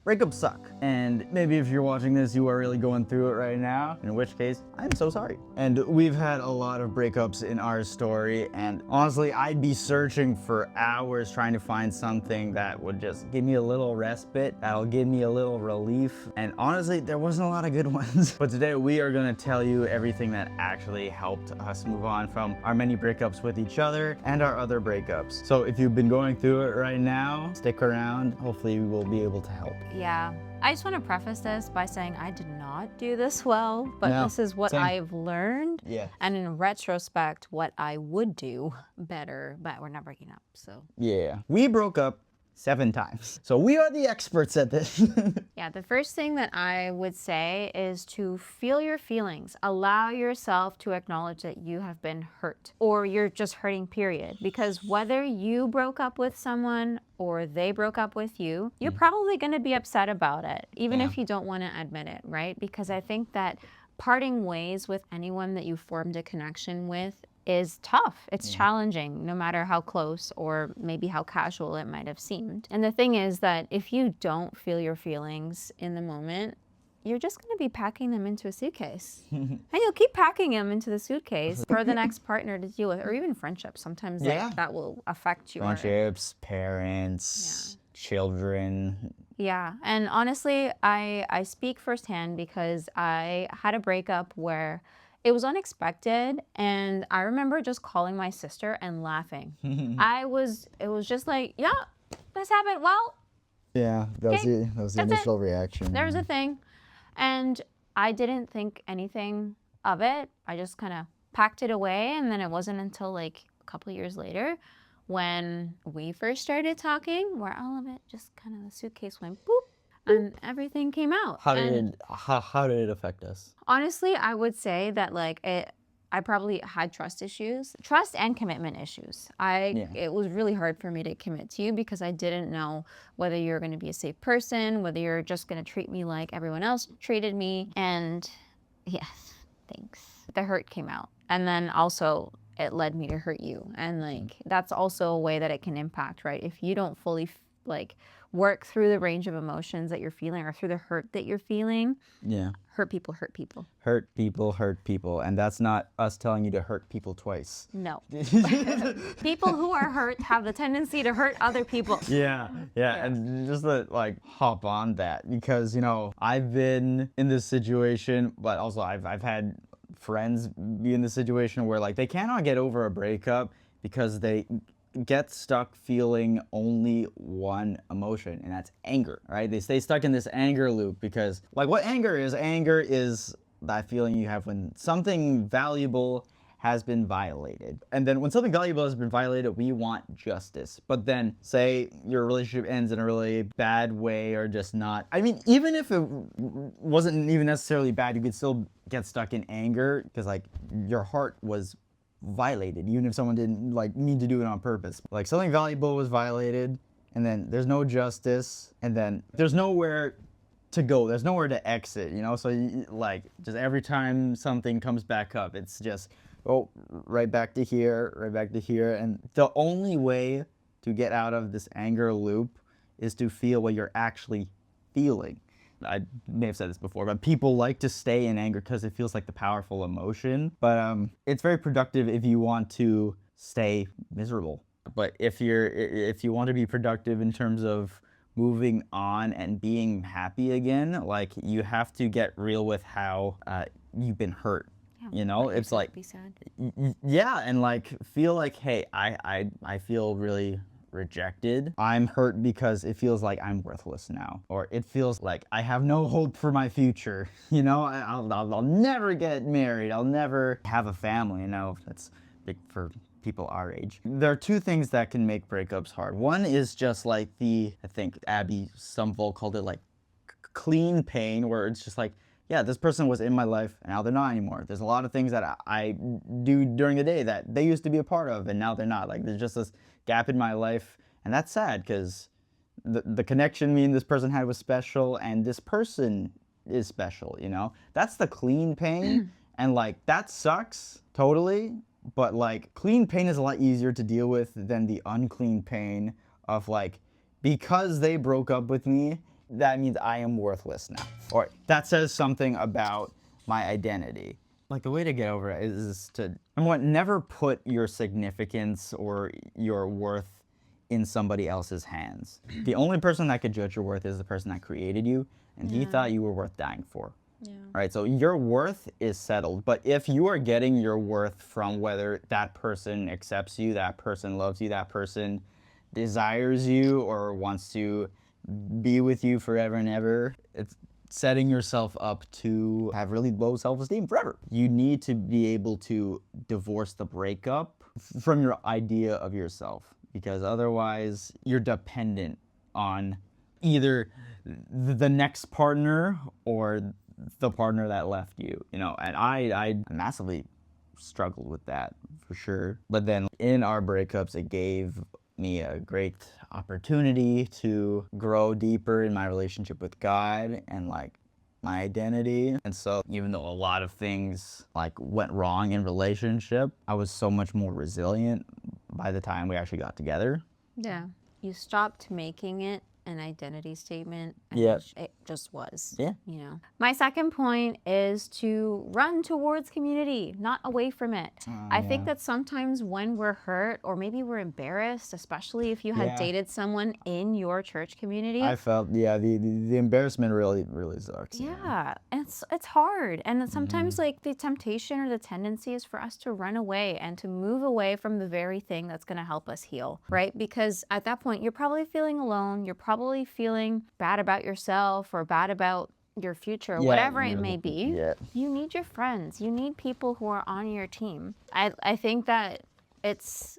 Breakups suck, and maybe if you're watching this, you are really going through it right now, in which case, I'm so sorry. And we've had a lot of breakups in our story, and honestly, I'd be searching for hours trying to find something that would just give me a little respite, that'll give me a little relief, and honestly, there wasn't a lot of good ones. But today, we are gonna tell you everything that actually helped us move on from our many breakups with each other and our other breakups. So if you've been going through it right now, stick around, hopefully we will be able to help. Yeah, I just want to preface this by saying I did not do this well, but No, this is what same. I've learned. Yeah. And in retrospect, what I would do better, but we're not breaking up, so. Yeah. We broke up 7 times. So we are the experts at this. Yeah, the first thing that I would say is to feel your feelings. Allow yourself to acknowledge that you have been hurt or you're just hurting, period. Because whether you broke up with someone or they broke up with you, you're probably going to be upset about it, even if you don't want to admit it, right? Because I think that parting ways with anyone that you formed a connection with is tough. It's challenging, no matter how close or maybe how casual it might have seemed. And the thing is that if you don't feel your feelings in the moment, you're just going to be packing them into a suitcase. And you'll keep packing them into the suitcase for the next partner to deal with, or even friendships. Sometimes that will affect your Friendships, parents, children. Yeah, and honestly, I speak firsthand because I had a breakup where it was unexpected, and I remember just calling my sister and laughing. It was just like, yeah, this happened. Well, Yeah, that was Okay, the that's it. initial reaction. there's a thing. And I didn't think anything of it. I just kind of packed it away, and then it wasn't until like a couple of years later when we first started talking where all of it just kind of, the suitcase went boop, and everything came out. How And did it affect us? honestly, I would say that I probably had trust and commitment issues. It was really hard for me to commit to you because I didn't know whether you're going to be a safe person, whether you're just going to treat me like everyone else treated me. And yes, thanks. The hurt came out. And then also it led me to hurt you. And like, that's also a way that it can impact, right? If you don't fully work through the range of emotions that you're feeling or through the hurt that you're feeling, hurt people hurt people. Hurt people hurt people, and that's not us telling you to hurt people twice. No. People who are hurt have the tendency to hurt other people. Yeah, and just to hop on that, because I've been in this situation, but also I've had friends be in this situation where they cannot get over a breakup because they get stuck feeling only one emotion, and that's anger, right? They stay stuck in this anger loop because what anger is that feeling you have when something valuable has been violated. And then when something valuable has been violated, we want justice. But then say your relationship ends in a really bad way, or just not, even if it wasn't even necessarily bad, you could still get stuck in anger because your heart was violated, even if someone didn't mean to do it on purpose. Something valuable was violated, and then there's no justice, and then there's nowhere to go, there's nowhere to exit, so just every time something comes back up, it's just right back to here, and the only way to get out of this anger loop is to feel what you're actually feeling. I may have said this before, but people like to stay in anger because it feels like the powerful emotion. But it's very productive if you want to stay miserable. But if you want to be productive in terms of moving on and being happy again, you have to get real with how you've been hurt. It's be sad. And feel hey, I feel really rejected. I'm hurt because it feels like I'm worthless now, or it feels like I have no hope for my future. I'll never get married. I'll never have a family. That's big for people our age. There are 2 things that can make breakups hard. One is just I think Abby Sumvold called it clean pain, where it's just yeah, this person was in my life and now they're not anymore. There's a lot of things that I do during the day that they used to be a part of and now they're not. There's just this gap in my life, and that's sad because the connection me and this person had was special, and this person is special, That's the clean pain, and that sucks totally, but clean pain is a lot easier to deal with than the unclean pain of because they broke up with me, that means I am worthless now. Or that says something about my identity. Like the way to get over it is to, number one, never put your significance or your worth in somebody else's hands. The only person that could judge your worth is the person that created you, and he thought you were worth dying for. Yeah. Right, so your worth is settled, but if you are getting your worth from whether that person accepts you, that person loves you, that person desires you, or wants to be with you forever and ever, it's setting yourself up to have really low self-esteem forever. You need to be able to divorce the breakup from your idea of yourself, because otherwise you're dependent on either the next partner or the partner that left you, you know. And I massively struggled with that for sure. But then in our breakups, it gave me a great opportunity to grow deeper in my relationship with God and like my identity. And so even though a lot of things like went wrong in relationship, I was so much more resilient by the time we actually got together. Yeah. You stopped making it an identity statement. And Yeah. It just was. Yeah. You know. My second point is to run towards community, not away from it. I think that sometimes when we're hurt or maybe we're embarrassed, especially if you had dated someone in your church community. I felt, the embarrassment really sucks. Yeah, it's hard. And then sometimes like the temptation or the tendency is for us to run away and to move away from the very thing that's going to help us heal, right? Because at that point, you're probably feeling alone. You're probably feeling bad about yourself or bad about your future, whatever it may be. Yeah. You need your friends. You need people who are on your team. I think that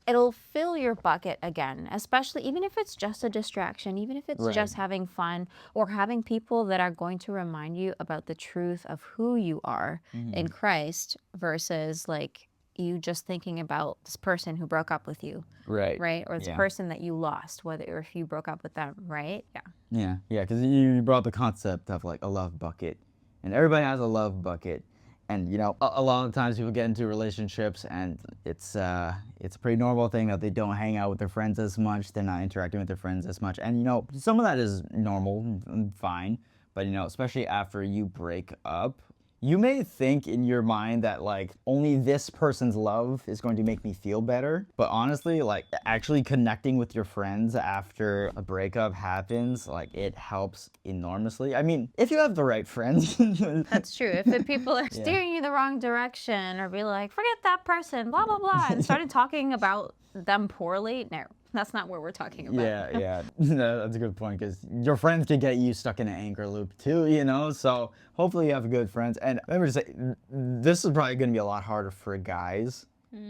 it'll fill your bucket again, especially even if it's just a distraction, even if it's just having fun or having people that are going to remind you about the truth of who you are in Christ versus like you just thinking about this person who broke up with you, right? Or this person that you lost, whether or if you broke up with them, right? Yeah, because you brought the concept of like a love bucket, and everybody has a love bucket. And you know, a lot of times people get into relationships, and it's a pretty normal thing that they don't hang out with their friends as much. They're not interacting with their friends as much, and you know, some of that is normal and fine. But you know, especially after you break up, you may think in your mind that like only this person's love is going to make me feel better. But honestly, like actually connecting with your friends after a breakup happens, like it helps enormously. I mean, if you have the right friends. That's true. If the people are steering you the wrong direction or be like, forget that person, blah, blah, blah, and started talking about them poorly, no. That's not what we're talking about. Yeah. No, that's a good point, because your friends can get you stuck in an anger loop too, you know? So hopefully you have good friends. And let me just say, this is probably going to be a lot harder for guys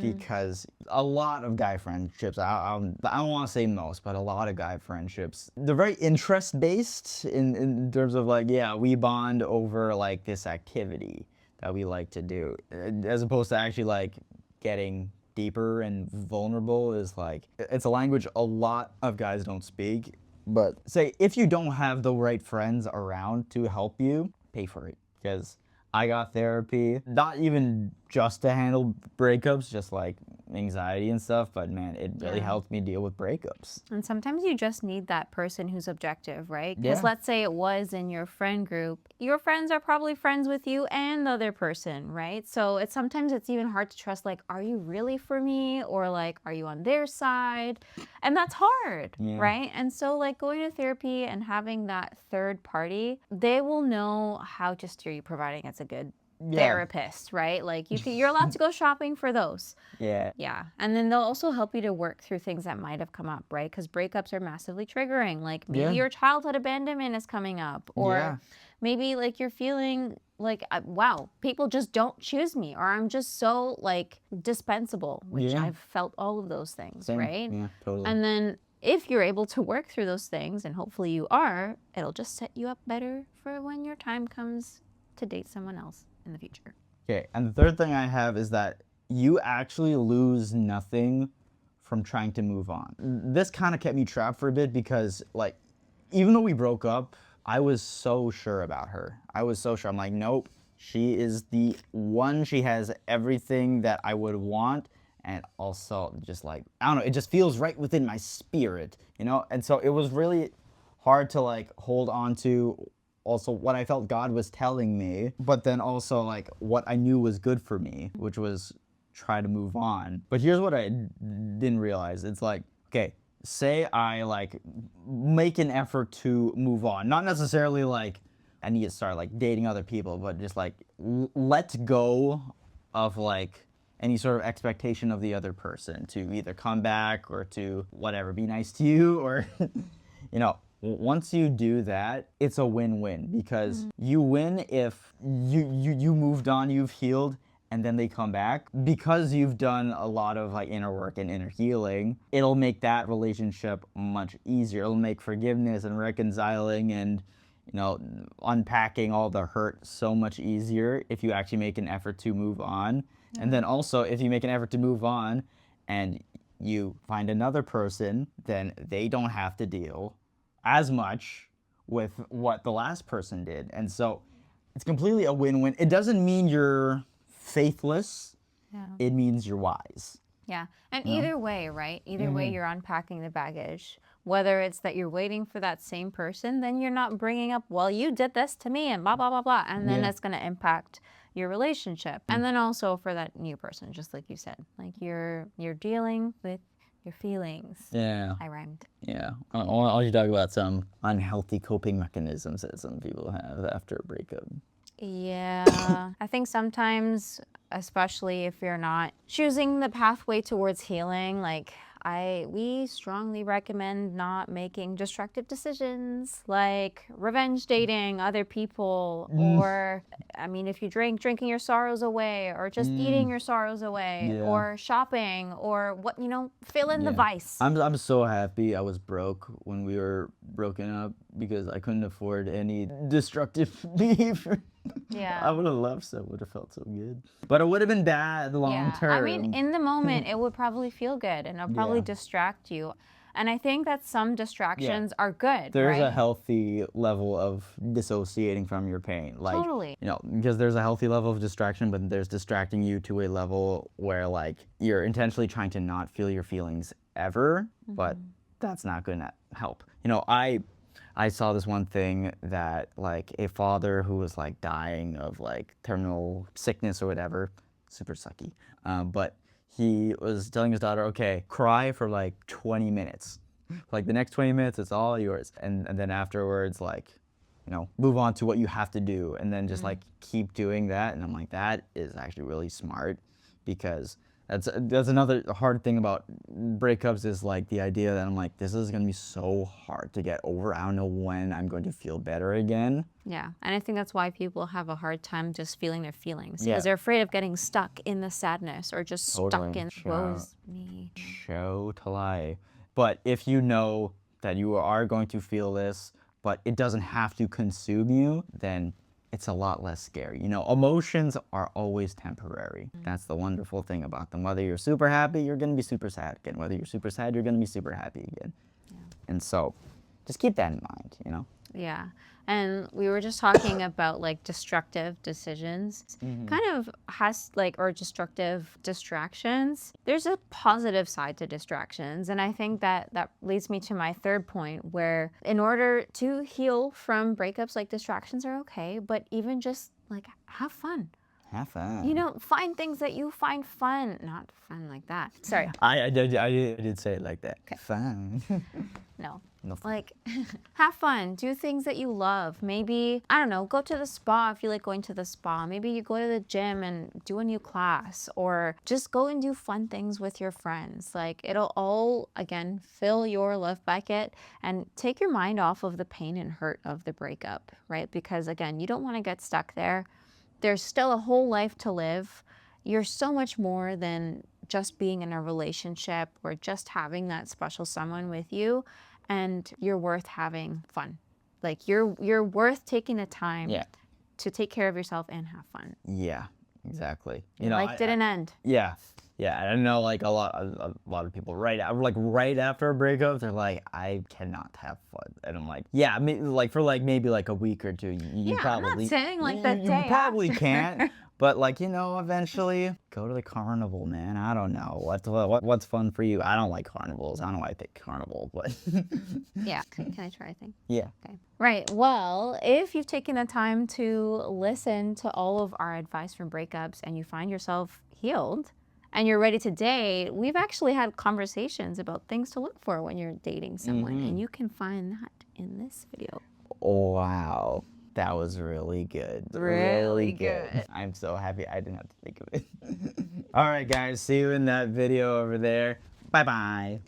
because a lot of guy friendships, I don't want to say most, but a lot of guy friendships, they're very interest-based in terms of like, we bond over like this activity that we like to do, as opposed to actually like getting deeper and vulnerable. Is like, it's a language a lot of guys don't speak. But say if you don't have the right friends around to help you, pay for it, because I got therapy, not even just to handle breakups, just like anxiety and stuff, but man, it really helped me deal with breakups. And sometimes you just need that person who's objective, right? Because let's say it was in your friend group, your friends are probably friends with you and the other person, right? So sometimes it's even hard to trust, like, are you really for me? Or like, are you on their side? And that's hard, right? And so like going to therapy and having that third party, they will know how to steer you, providing it's a good therapist, right? Like you're allowed to go shopping for those. Yeah. And then they'll also help you to work through things that might have come up, right? Because breakups are massively triggering. Like maybe your childhood abandonment is coming up, or maybe like you're feeling like, wow, people just don't choose me, or I'm just so like dispensable, which I've felt all of those things, right? Yeah, totally. And then if you're able to work through those things, and hopefully you are, it'll just set you up better for when your time comes to date someone else in the future. Okay, and the third thing I have is that you actually lose nothing from trying to move on. This kind of kept me trapped for a bit, because like, even though we broke up, I was so sure about her. I was so sure. I'm like, nope, she is the one. She has everything that I would want. And also just like, I don't know, it just feels right within my spirit, you know? And so it was really hard to like hold on to also what I felt God was telling me, but then also like what I knew was good for me, which was try to move on. But here's what I didn't realize. It's like, okay, say I like make an effort to move on. Not necessarily like I need to start like dating other people, but just like let go of like any sort of expectation of the other person to either come back or to whatever, be nice to you or you know, once you do that, it's a win-win because you win if you moved on, you've healed, and then they come back. Because you've done a lot of like inner work and inner healing, it'll make that relationship much easier. It'll make forgiveness and reconciling and, you know, unpacking all the hurt so much easier if you actually make an effort to move on. And then also if you make an effort to move on and you find another person, then they don't have to deal as much with what the last person did. And so it's completely a win-win. It doesn't mean you're faithless. Yeah. It means you're wise. Yeah. And either way, right? Either way, you're unpacking the baggage. Whether it's that you're waiting for that same person, then you're not bringing up, well, you did this to me and blah, blah, blah, blah. And then it's going to impact your relationship. And then also for that new person, just like you said, like you're dealing with your feelings. Yeah. I rhymed. Yeah. I want you to talk about some unhealthy coping mechanisms that some people have after a breakup. Yeah. I think sometimes, especially if you're not choosing the pathway towards healing, like we strongly recommend not making destructive decisions like revenge dating other people or, I mean, if you drinking your sorrows away or just eating your sorrows away or shopping or what, you know, fill in the vice. I'm so happy I was broke when we were broken up because I couldn't afford any destructive behavior. Yeah. I would have loved so. It would have felt so good. But it would have been bad long term. I mean, in the moment, it would probably feel good and it'll probably distract you. And I think that some distractions are good, There's right? a healthy level of dissociating from your pain. Like, Totally. you know, because there's a healthy level of distraction, but there's distracting you to a level where, like, you're intentionally trying to not feel your feelings ever, but that's not going to help. You know, I saw this one thing that, like, a father who was, like, dying of, like, terminal sickness or whatever, super sucky, but he was telling his daughter, okay, cry for, like, 20 minutes. Like, the next 20 minutes, it's all yours. And then afterwards, like, you know, move on to what you have to do. And then just, like, keep doing that. And I'm like, that is actually really smart because that's another hard thing about breakups is like the idea that I'm like, this is going to be so hard to get over. I don't know when I'm going to feel better again. Yeah, and I think that's why people have a hard time just feeling their feelings because they're afraid of getting stuck in the sadness or just stuck in woes me. Show to lie. But if you know that you are going to feel this, but it doesn't have to consume you, then it's a lot less scary. You know, emotions are always temporary. That's the wonderful thing about them. Whether you're super happy, you're gonna be super sad again. Whether you're super sad, you're gonna be super happy again. And so, just keep that in mind, you know? Yeah. And we were just talking about like destructive decisions, kind of has like, or destructive distractions. There's a positive side to distractions. And I think that leads me to my third point where in order to heal from breakups, like distractions are okay, but even just like have fun. Have fun. You know, find things that you find fun. Not fun like that. Sorry. I did say it like that. Okay. Fun. No. No fun. Like, have fun. Do things that you love. Maybe, I don't know, go to the spa if you like going to the spa. Maybe you go to the gym and do a new class. Or just go and do fun things with your friends. Like, it'll all, again, fill your love bucket and take your mind off of the pain and hurt of the breakup, right? Because, again, you don't want to get stuck there. There's still a whole life to live. You're so much more than just being in a relationship or just having that special someone with you. And you're worth having fun. Like you're worth taking the time to take care of yourself and have fun. Yeah, exactly. You know, life didn't end. Yeah. Yeah, I know like a lot of people right after a breakup, they're like, I cannot have fun. And I'm like, yeah, maybe like for like maybe like a week or two, you probably I'm not saying like you, that you day probably after. can't. But like, you know, eventually go to the carnival, man. I don't know what's fun for you. I don't like carnivals. I don't know why I pick carnival, but Yeah. Can I try a thing? yeah. Okay. Right. Well, if you've taken the time to listen to all of our advice from breakups and you find yourself healed and you're ready to date, we've actually had conversations about things to look for when you're dating someone. And you can find that in this video. Wow. That was really good. Really good. I'm so happy I didn't have to think of it. All right, guys. See you in that video over there. Bye-bye.